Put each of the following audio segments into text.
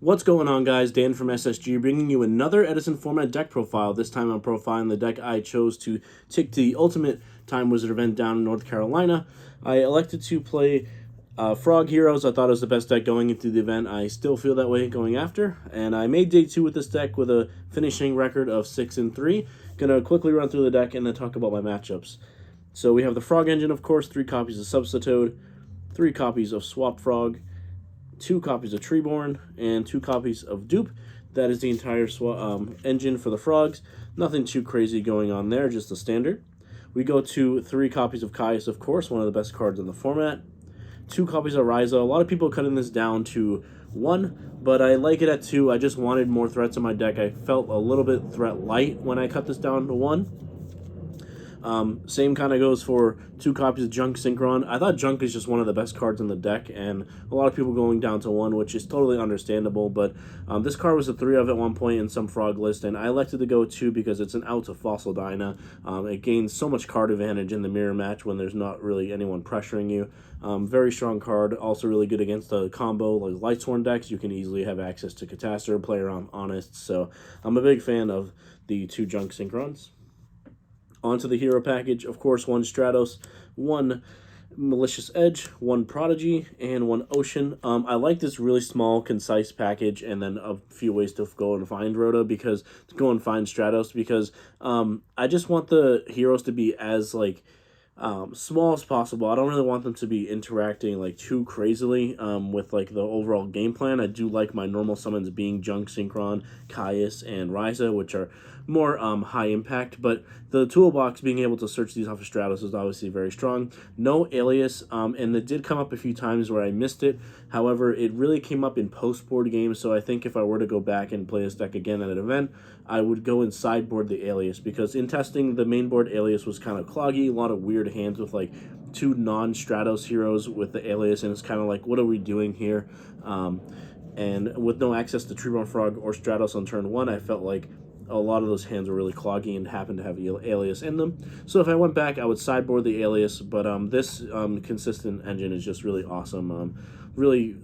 What's going on, guys? Dan from SSG bringing you another Edison format deck profile. This time I'm profiling the deck I chose to take to the Ultimate Time Wizard event down in North Carolina. I elected to play Frog Heroes. I thought it was the best deck going into the event. I still feel that way going after. And I made day 2 with this deck with a finishing record of 6-3. Gonna quickly run through the deck and then talk about my matchups. So we have the Frog Engine, of course, 3 copies of Substitute, 3 copies of Swap Frog, 2 copies of Treeborn, and 2 copies of Dupe. That is the entire engine for the frogs. Nothing too crazy going on there, just the standard. We go to 3 copies of Caius, of course, one of the best cards in the format. 2 copies of Ryza. A lot of people cutting this down to 1, but I like it at 2. I just wanted more threats in my deck. I felt a little bit threat light when I cut this down to 1. Same kind of goes for 2 copies of Junk Synchron. I thought Junk is just one of the best cards in the deck, and a lot of people going down to 1, which is totally understandable, but this card was a 3 of at one point in some frog list, and I elected to go 2 because it's an out of Fossil Dyna. It gains so much card advantage in the mirror match when there's not really anyone pressuring you. Very strong card, also really good against a combo like Lightsworn decks. You can easily have access to Catastor, play around Honest, so I'm a big fan of the 2 Junk Synchrons. Onto the hero package, of course, 1 Stratos, 1 Malicious Edge, 1 Prodigy, and 1 Ocean. I like this really small, concise package, and then a few ways to go and find Rhoda, because to go and find Stratos, because I just want the heroes to be as small as possible. I don't really want them to be interacting too crazily with the overall game plan. I do like my normal summons being Junk Synchron, Caius, and Ryza, which are more high impact, but the toolbox being able to search these off of Stratos is obviously very strong. No Alias, and it did come up a few times where I missed it. However, it really came up in post-board games, so I think if I were to go back and play this deck again at an event, I would go and sideboard the Alias, because in testing, the main board Alias was kind of cloggy, a lot of weird hands with 2 non-Stratos heroes with the Alias, and it's kind of what are we doing here? And with no access to Treeborn Frog or Stratos on turn 1, I felt like a lot of those hands were really cloggy and happened to have Alias in them. So if I went back, I would sideboard the Alias, but this consistent engine is just really awesome. Really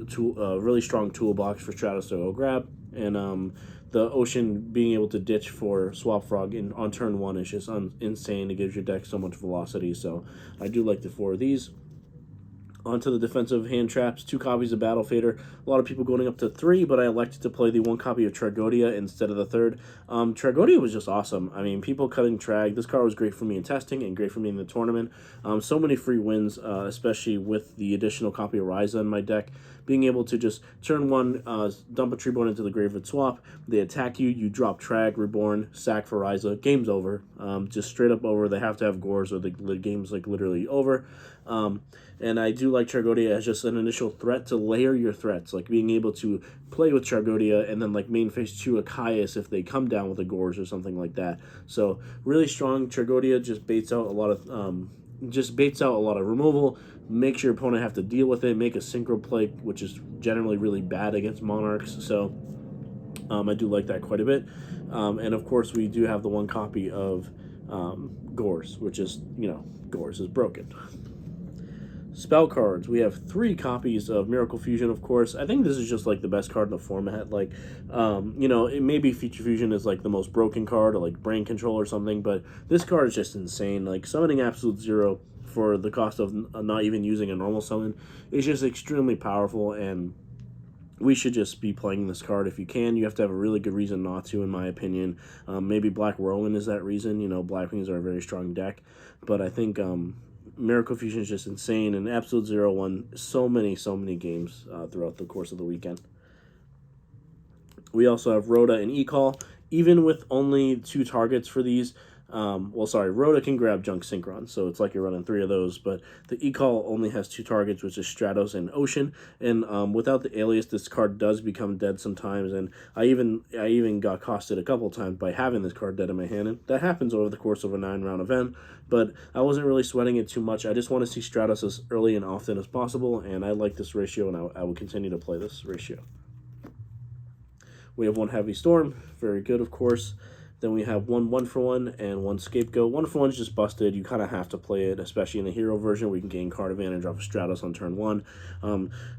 strong toolbox for Stratos to go grab, and the Ocean being able to ditch for Swap Frog on turn 1 is just insane. It gives your deck so much velocity, so I do like the 4 of these. Onto the defensive hand traps, 2 copies of Battle Fader. A lot of people going up to 3, but I elected to play the 1 copy of Tragodia instead of the 3rd. Tragodia was just awesome. I mean, people cutting Trag. This card was great for me in testing and great for me in the tournament. So many free wins, especially with the additional copy of Ryza in my deck. Being able to just turn 1, dump a Treeborn into the Graveyard Swap. They attack you, you drop Trag, Reborn, sack for Ryza. Game's over. Just straight up over. They have to have Gores or the game's literally over. And I do like Tragodia as just an initial threat to layer your threats, being able to play with Tragodia and then main phase 2 a Caius if they come down with a Gorge or something like that. So really strong. Tragodia just baits out a lot of removal, makes your opponent have to deal with it, make a synchro play, which is generally really bad against Monarchs. So I do like that quite a bit. And of course we do have the 1 copy of Gores, which is, Gores is broken. Spell cards. We have 3 copies of Miracle Fusion, of course. I think this is just the best card in the format. It maybe Feature Fusion is the most broken card, or Brain Control or something, but this card is just insane. Summoning Absolute Zero for the cost of not even using a normal summon is just extremely powerful, and we should just be playing this card if you can. You have to have a really good reason not to, in my opinion. Maybe Black Whirlwind is that reason. Blackwings are a very strong deck, but I think Miracle Fusion is just insane, and Absolute Zero won so many games throughout the course of the weekend. We also have Rhoda and E-Call. Even with only 2 targets for these, Rhoda can grab Junk Synchron, so it's you're running 3 of those, but the E-Call only has 2 targets, which is Stratos and Ocean, and without the Alias, this card does become dead sometimes, and I even got costed a couple times by having this card dead in my hand, and that happens over the course of a 9-round event, but I wasn't really sweating it too much. I just want to see Stratos as early and often as possible, and I like this ratio, and I will continue to play this ratio. We have 1 Heavy Storm, very good, of course. Then we have one for one and one scapegoat. One for one's just busted. You kind of have to play it, especially in the hero version where you can gain card advantage off of Stratos on turn 1.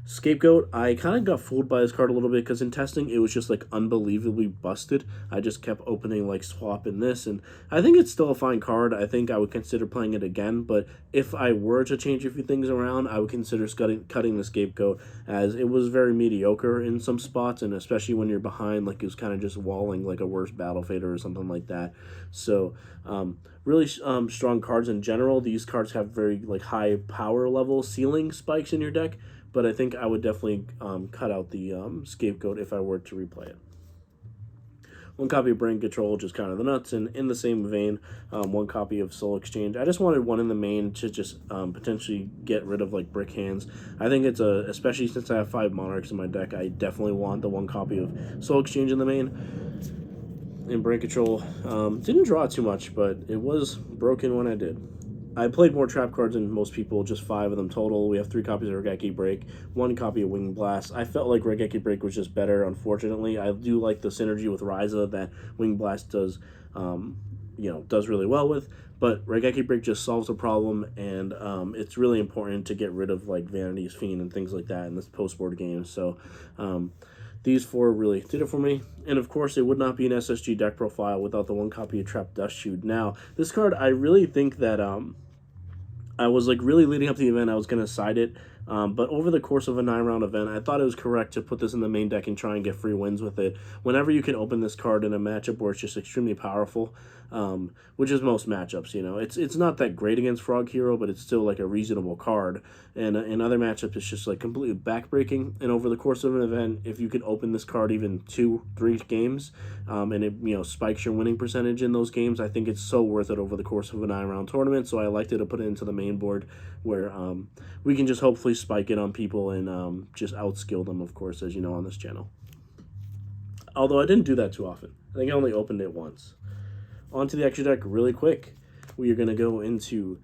Scapegoat, I kind of got fooled by this card a little bit because in testing it was just like unbelievably busted. I just kept opening like swap in this, and I think it's still a fine card. I think I would consider playing it again, but if I were to change a few things around, I would consider cutting the scapegoat, as it was very mediocre in some spots, and especially when you're behind, like it was kind of just walling like a worse Battle Fader or something like that. So really strong cards in general. These cards have very like high power level ceiling spikes in your deck, but I think I would definitely cut out the scapegoat if I were to replay it. One copy of Brain Control, just kind of the nuts, and in the same vein, one copy of Soul Exchange. I just wanted one in the main to just potentially get rid of like brick hands. I think it's especially since I have 5 Monarchs in my deck, I definitely want the one copy of Soul Exchange in the main. In Brain Control, didn't draw too much, but it was broken when I did. I played more trap cards than most people, just 5 of them total. We have 3 copies of Regeki Break, 1 copy of Wing Blast. I felt like Regeki Break was just better, unfortunately. I do like the synergy with Ryza that Wing Blast does, does really well with, but Regeki Break just solves a problem, and it's really important to get rid of like Vanity's Fiend and things like that in this post-board game. So these 4 really did it for me. And of course, it would not be an SSG deck profile without the 1 copy of Trap Dust Shoot. Now, this card, I really think that I was like really leading up to the event, I was going to side it. But over the course of a 9-round event, I thought it was correct to put this in the main deck and try and get free wins with it. Whenever you can open this card in a matchup where it's just extremely powerful, which is most matchups, it's not that great against Frog Hero, but it's still like a reasonable card. And in other matchups, it's just like completely backbreaking. And over the course of an event, if you can open this card even 2-3 games, and it spikes your winning percentage in those games, I think it's so worth it over the course of a 9-round tournament. So I liked it to put it into the main board where we can just hopefully spike it on people and just outskill them, of course, as you know, on this channel. Although I didn't do that too often. I think I only opened it once. On to the extra deck really quick. We are going to go into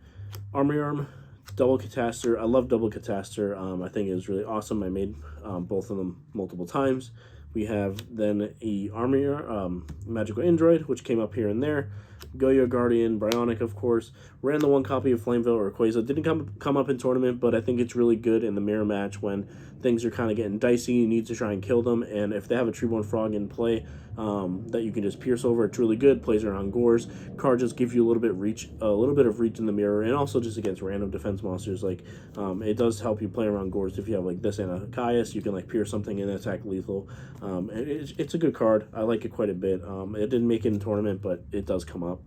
Armory Arm, Double Catastor. I love Double Catastor. I think it was really awesome. I made both of them multiple times. We have then a Armory Magical Android, which came up here and there. Goyo Guardian, Bryonic, of course. Ran the 1 copy of Flameville or Rayquaza. Didn't come up in tournament, but I think it's really good in the mirror match when things are kind of getting dicey. You need to try and kill them, and if they have a Treeborn Frog in play that you can just pierce over, it's really good. Plays around Gores. Card just gives you a little bit of reach in the mirror, and also just against random defense monsters. Like it does help you play around Gores. If you have like this and a Caius, you can like pierce something and attack lethal. It's a good card. I like it quite a bit. It didn't make it in tournament, but it does come up.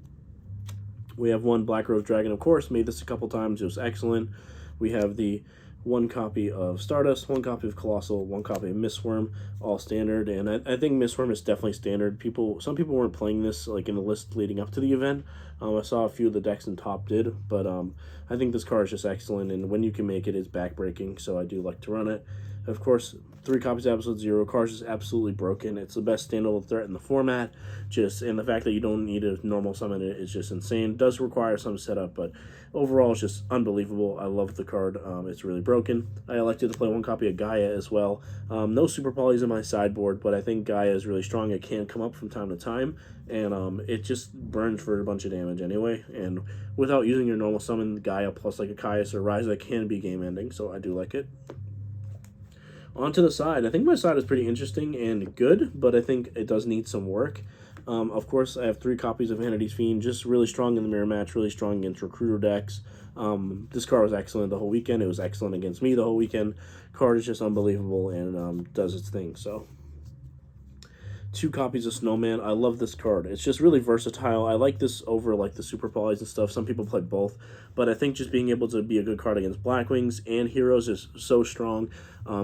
We have 1 Black Rose Dragon, of course. Made this a couple times. It was excellent. We have the 1 copy of Stardust, 1 copy of Colossal, 1 copy of Mistworm, all standard. And I think Mistworm is definitely standard. Some people weren't playing this like in the list leading up to the event. I saw a few of the decks in top did, but I think this card is just excellent. And when you can make it, it's backbreaking. So I do like to run it. Of course, 3 copies of Episode 0. Card's just absolutely broken. It's the best standalone threat in the format. And the fact that you don't need a normal summon it is just insane. It does require some setup, but overall it's just unbelievable. I love the card. It's really broken. I elected to play 1 copy of Gaia as well. No Super Polys in my sideboard, but I think Gaia is really strong. It can come up from time to time, and it just burns for a bunch of damage anyway. And without using your normal summon, Gaia plus like a Caius or Ryza can be game ending, so I do like it. On to the side. I think my side is pretty interesting and good, but I think it does need some work. Of course, I have 3 copies of Vanity's Fiend, just really strong in the mirror match, really strong against recruiter decks. This card was excellent the whole weekend. It was excellent against me the whole weekend. Card is just unbelievable and does its thing. So 2 copies of Snowman. I love this card. It's just really versatile. I like this over like the Super Polys and stuff. Some people play both, but I think just being able to be a good card against Blackwings and Heroes is so strong.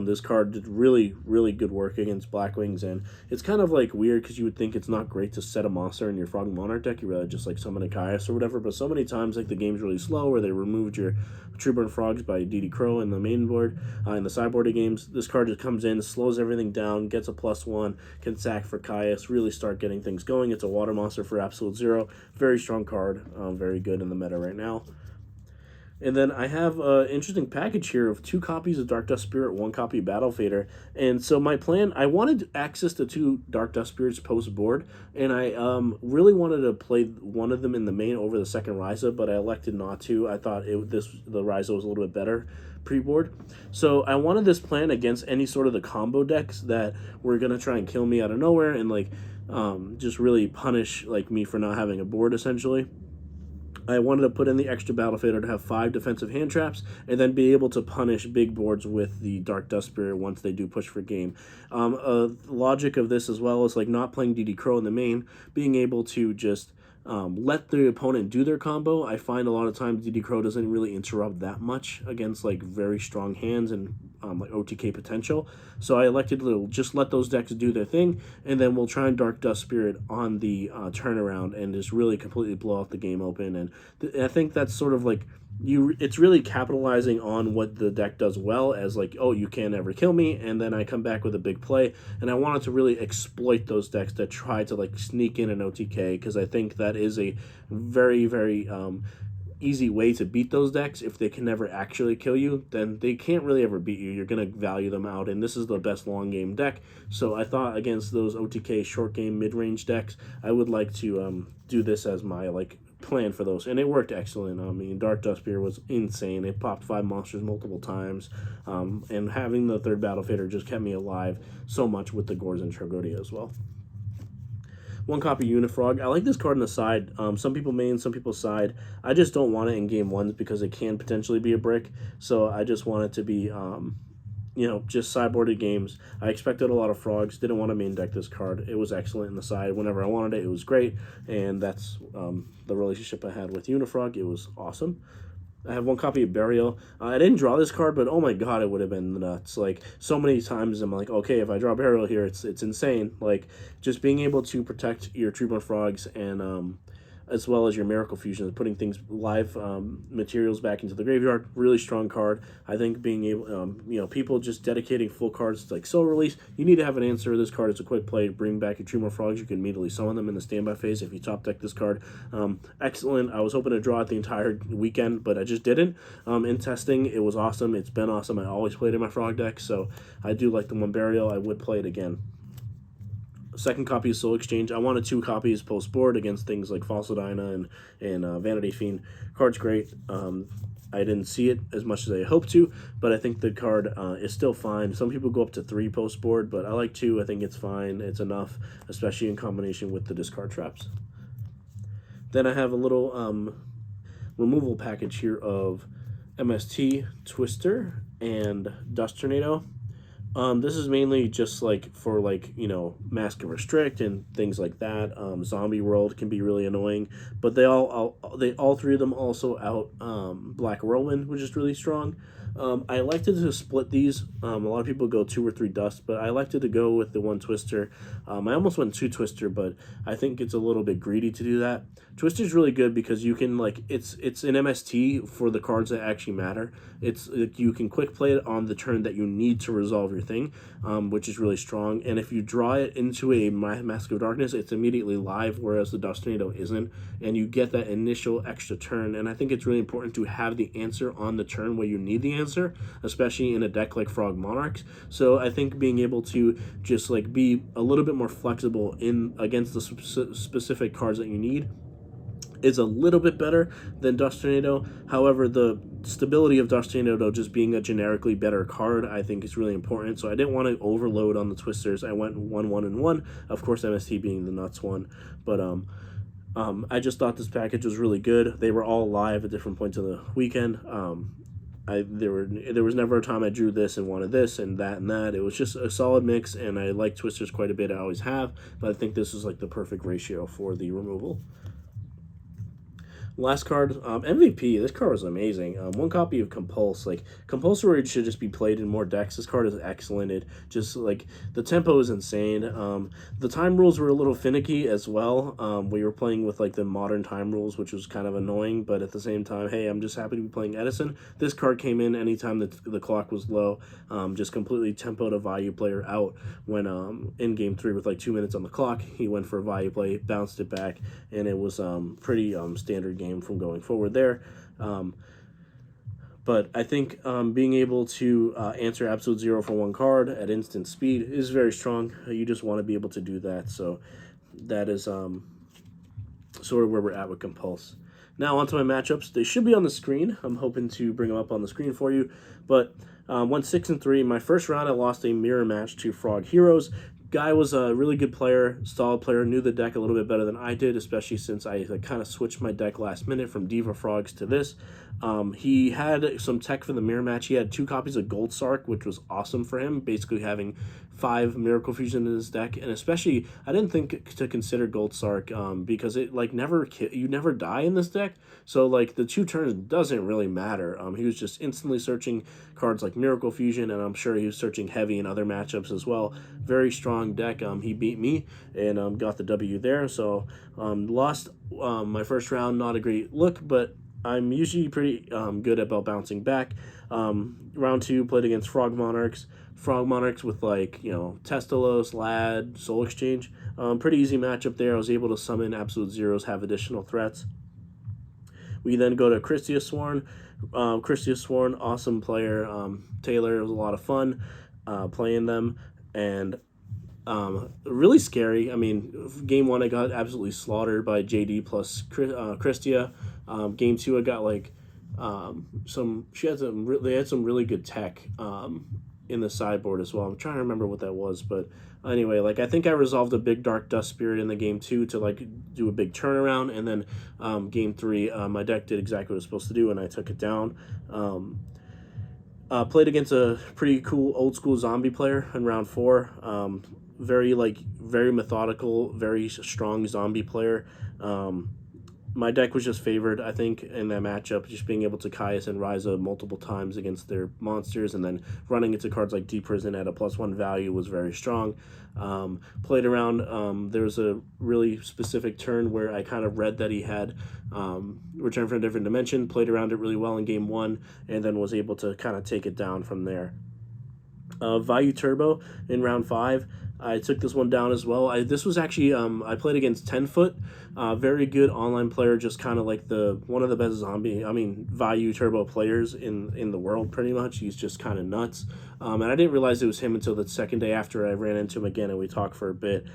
This card did really, really good work against Blackwings, and it's kind of like weird because you would think it's not great to set a monster in your Frog Monarch deck. You rather just like summon a Caius or whatever, but so many times like the game's really slow or they removed your Treeborn Frogs by DD Crow in the main board, in the sideboard of games. This card just comes in, slows everything down, gets a +1, can sack for Caius, really start getting things going. It's a water monster for Absolute 0. Very strong card, very good in the meta right now. And then I have an interesting package here of 2 copies of Dark Dust Spirit, 1 copy of Battle Fader. And so my plan, I wanted access to 2 Dark Dust Spirits post board, and I really wanted to play one of them in the main over the second Ryza, but I elected not to. I thought the Ryza was a little bit better pre-board. So I wanted this plan against any sort of the combo decks that were going to try and kill me out of nowhere and like just really punish like me for not having a board essentially. I wanted to put in the extra Battle Fader to have 5 defensive hand traps and then be able to punish big boards with the Dark Dust Spirit once they do push for game. Logic of this as well is like not playing DD Crow in the main, being able to just let the opponent do their combo. I find a lot of times DD Crow doesn't really interrupt that much against like very strong hands and like OTK potential. So I elected to just let those decks do their thing, and then we'll try and Dark Dust Spirit on the turnaround and just really completely blow out the game open. And I think that's sort of like it's really capitalizing on what the deck does well, as like, oh, you can't ever kill me, and then I come back with a big play. And I wanted to really exploit those decks that try to like sneak in an OTK, because I think that is a very, very easy way to beat those decks. If they can never actually kill you, then they can't really ever beat you. You're going to value them out, and this is the best long game deck. So I thought against those OTK short game mid-range decks, I would like to do this as my like plan for those, and it worked excellent. I mean, Dark Dust Spear was insane. It popped 5 monsters multiple times, and having the 3rd Battle Fader just kept me alive so much with the Gores and Tragodia as well. 1 copy Unifrog. I like this card on the side. Some people main, some people side. I just don't want it in game 1 because it can potentially be a brick. So I just want it to be, just sideboarded games. I expected a lot of frogs. Didn't want to main deck this card. It was excellent in the side. Whenever I wanted it, it was great. And that's the relationship I had with Unifrog. It was awesome. I have 1 copy of Burial. I didn't draw this card, but oh my god, it would have been nuts. Like, so many times I'm like, okay, if I draw Burial here, it's insane. Like, just being able to protect your Treeborn Frogs and as well as your Miracle Fusion, putting things live materials back into the graveyard. Really strong card. I think being able, people just dedicating full cards like Soul Release. You need to have an answer. This card is a quick play. Bring back your Treeborn Frogs. You can immediately summon them in the standby phase if you top deck this card. Excellent. I was hoping to draw it the entire weekend, but I just didn't. In testing, it was awesome. It's been awesome. I always played in my Frog deck, so I do like the 1 Burial. I would play it again. 2nd copy of Soul Exchange. I wanted 2 copies post board against things like Falsadina and Vanity Fiend. Card's great. I didn't see it as much as I hoped to, but I think the card is still fine. Some people go up to 3 post board, but I like 2. I think it's fine. It's enough, especially in combination with the discard traps. Then I have a little removal package here of MST, Twister, and Dust Tornado. This is mainly just like for like, Mask and Restrict and things like that. Zombie World can be really annoying, but they all 3 of them also out Black Whirlwind, which is really strong. I elected to split these. A lot of people go 2 or 3 Dust, but I elected to go with the 1 Twister. I almost went 2 Twister, but I think it's a little bit greedy to do that. Twister's really good because you can it's an MST for the cards that actually matter. You can quick play it on the turn that you need to resolve your thing, which is really strong. And if you draw it into a Mask of Darkness, it's immediately live, whereas the Dust Tornado isn't, and you get that initial extra turn. And I think it's really important to have the answer on the turn where you need the answer, especially in a deck like Frog Monarchs. So I think being able to just like be a little bit more flexible in against the specific cards that you need is a little bit better than Dust Tornado. However, the stability of Dust Tornado just being a generically better card, I think is really important. So I didn't want to overload on the Twisters. I went 1, 1, and 1. Of course, MST being the nuts one. But I just thought this package was really good. They were all live at different points of the weekend. There was never a time I drew this and wanted this and that and that. It was just a solid mix, and I like Twisters quite a bit. I always have, but I think this is like the perfect ratio for the removal. Last card, MVP. This card was amazing. 1 copy of Compulse. Like, Compulsory should just be played in more decks. This card is excellent. It just, like, the tempo is insane. The time rules were a little finicky as well. We were playing with, like, the modern time rules, which was kind of annoying, but at the same time, hey, I'm just happy to be playing Edison. This card came in anytime the clock was low, just completely tempoed a value player out when in Game 3 with, like, 2 minutes on the clock. He went for a value play, bounced it back, and it was pretty standard game from going forward there. But I think being able to answer Absolute Zero for one card at instant speed is very strong. You just want to be able to do that. So that is sort of where we're at with Compulse. Now onto my matchups. They should be on the screen. I'm hoping to bring them up on the screen for you. But went 6-3. My first round, I lost a mirror match to Frog Heroes. Guy was a really good player, solid player, knew the deck a little bit better than I did, especially since I kind of switched my deck last minute from Diva Frogs to this. He had some tech for the mirror match. He had 2 copies of Gold Sark, which was awesome for him, basically having 5 Miracle Fusion in his deck. And especially, I didn't think to consider Gold Sark because it like you never die in this deck. So like the 2 turns doesn't really matter. He was just instantly searching cards like Miracle Fusion, and I'm sure he was searching heavy in other matchups as well. Very strong deck. He beat me and got the W there. So lost my first round. Not a great look, but I'm usually pretty good about bouncing back. Round 2, played against Frog Monarchs. Frog Monarchs with like, Testalos, Lad, Soul Exchange. Pretty easy matchup there. I was able to summon Absolute Zeros, have additional threats. We then go to Christia Sworn. Christia Sworn, awesome player. Taylor, it was a lot of fun playing them. And really scary. I mean, game 1 I got absolutely slaughtered by JD plus Christia. Game 2 I got like they had some really good tech in the sideboard as well. I'm trying to remember what that was, but anyway, like I think I resolved a big Dark Dust Spirit in the game 2 to like do a big turnaround, and then game 3 my deck did exactly what it was supposed to do, and I took it down. Played against a pretty cool old school zombie player in round 4. Very methodical, very strong zombie player. My deck was just favored, I think, in that matchup, just being able to Caius and Ryza multiple times against their monsters, and then running into cards like Deep Prison at a +1 value was very strong. Played around, there was a really specific turn where I kind of read that he had Return from a Different Dimension, played around it really well in game 1, and then was able to kind of take it down from there. Value Turbo in round 5. I took this one down as well. This was actually, I played against 10-foot, very good online player, just kind of like one of the best Value Turbo players in the world, pretty much. He's just kind of nuts. And I didn't realize it was him until the second day after I ran into him again and we talked for a bit.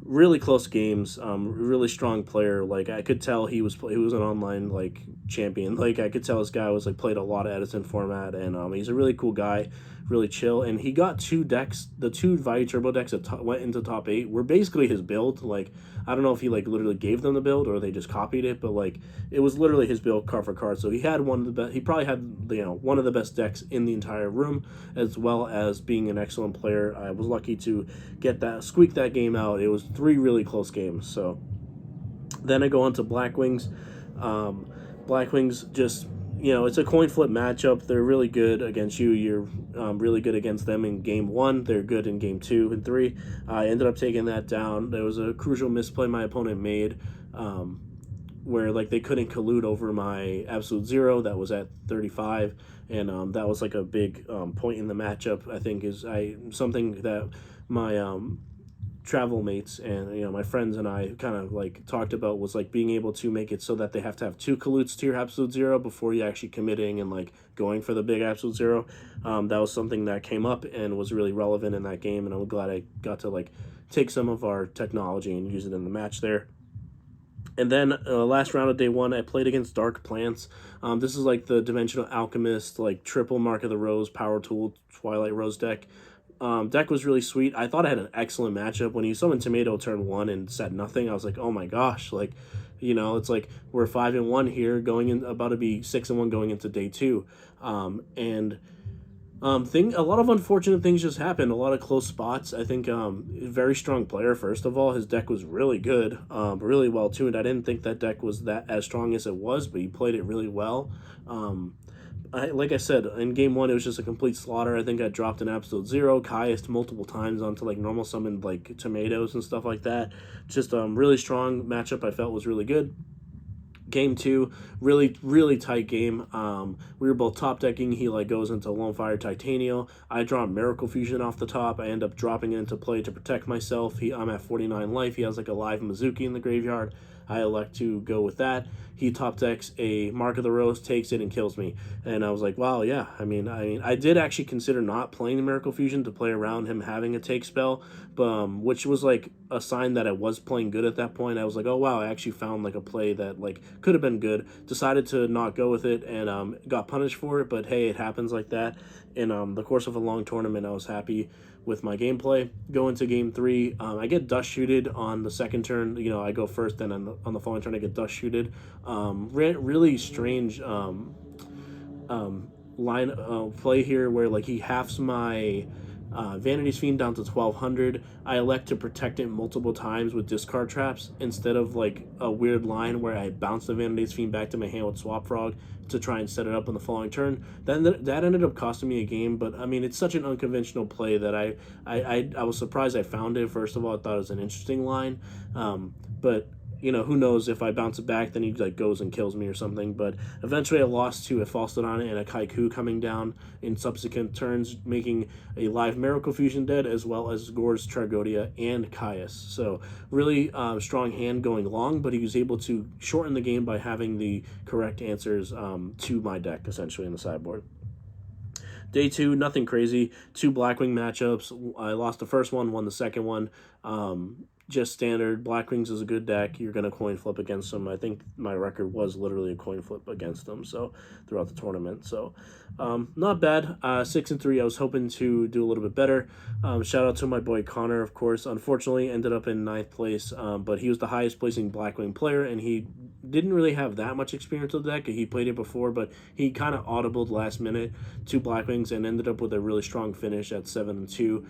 Really close games, really strong player. Like I could tell he was an online like champion. Like I could tell this guy was like played a lot of Edison format, and he's a really cool guy, really chill. And he got 2 decks, the 2 Value Turbo decks that went into top 8 were basically his build. Like I don't know if he like literally gave them the build or they just copied it, but like it was literally his build card for card. So he had one of the best. He probably had one of the best decks in the entire room, as well as being an excellent player. I was lucky to squeak that game out. It was 3 really close games. So then I go on to Black Wings. Black Wings just, it's a coin flip matchup. They're really good against you. You're really good against them in game 1. They're good in game 2 and 3. I ended up taking that down. There was a crucial misplay my opponent made where like they couldn't collude over my Absolute Zero that was at 35, and that was like a big point in the matchup. I think is something that my travel mates and my friends and I kind of like talked about was like being able to make it so that they have to have 2 colludes to your Absolute Zero before you actually committing and like going for the big Absolute Zero. That was something that came up and was really relevant in that game, and I'm glad I got to like take some of our technology and use it in the match there. And then last round of day 1, I played against Dark Plants. This is like the Dimensional Alchemist, like triple Mark of the Rose, Power Tool, Twilight Rose deck. Deck was really sweet. I thought I had an excellent matchup. When you summoned Tomato turn 1 and said nothing, I was like, oh my gosh, like, it's like we're 5-1 here, about to be 6-1 going into day 2. A lot of unfortunate things just happened. A lot of close spots. I think very strong player. First of all, his deck was really good, really well tuned. I didn't think that deck was as strong as it was, but he played it really well. Like I said, in game 1, it was just a complete slaughter. I think I dropped an Absolute Zero, Caius multiple times onto like normal summoned like tomatoes and stuff like that. Just really strong matchup. I felt was really good. Game 2, really, really tight game. We were both top decking. He like goes into Lone Fire Titanio. I draw Miracle Fusion off the top. I end up dropping it into play to protect myself. I'm at 49 life. He has like a live Mizuki in the graveyard. I elect to go with that. He top decks a Mark of the Rose, takes it, and kills me. And I was like, wow, yeah. I did actually consider not playing the Miracle Fusion to play around him having a take spell, but, which was like a sign that I was playing good at that point. I was like, oh wow, I actually found like a play that like could have been good. Decided to not go with it and got punished for it, but hey, it happens like that. In the course of a long tournament, I was happy with my gameplay. Go into game 3. I get dust shooted on the second turn. I go first, then on the following turn I get dust shooted. Really strange line play here where like he halves my Vanity's Fiend down to 1200. I elect to protect it multiple times with discard traps instead of like a weird line where I bounce the Vanity's Fiend back to my hand with Swap Frog to try and set it up on the following turn. That ended up costing me a game, but I mean, it's such an unconventional play that I was surprised I found it. First of all, I thought it was an interesting line, but who knows, if I bounce it back, then he like goes and kills me or something. But eventually I lost to a Falstadon and a Kaiku coming down in subsequent turns, making a live Miracle Fusion dead, as well as Gore's Tragodia and Caius. So really strong hand going long, but he was able to shorten the game by having the correct answers to my deck, essentially, in the sideboard. Day 2, nothing crazy. 2 Blackwing matchups. I lost the first one, won the second one. Just standard. Blackwings is a good deck. You're going to coin flip against them. I think my record was literally a coin flip against them throughout the tournament. So not bad. 6-3. I was hoping to do a little bit better. Shout out to my boy Connor, of course. Unfortunately, ended up in 9th place, but he was the highest placing Blackwing player, and he didn't really have that much experience with the deck. He played it before, but he kind of audibled last minute 2 Blackwings and ended up with a really strong finish at 7-2.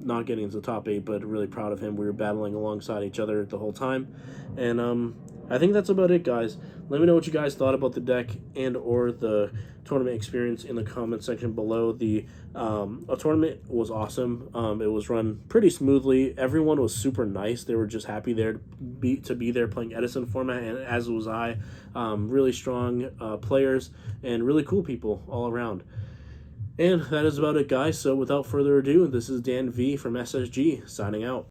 Not getting into the top 8, but really proud of him. We were battling alongside each other the whole time. And I think that's about it, guys. Let me know what you guys thought about the deck and or the tournament experience in the comment section below. The tournament was awesome. It was run pretty smoothly. Everyone was super nice. They were just happy there to be there playing Edison format, and as was I. Really strong players and really cool people all around. And that is about it, guys. So without further ado, this is Dan V from SSG signing out.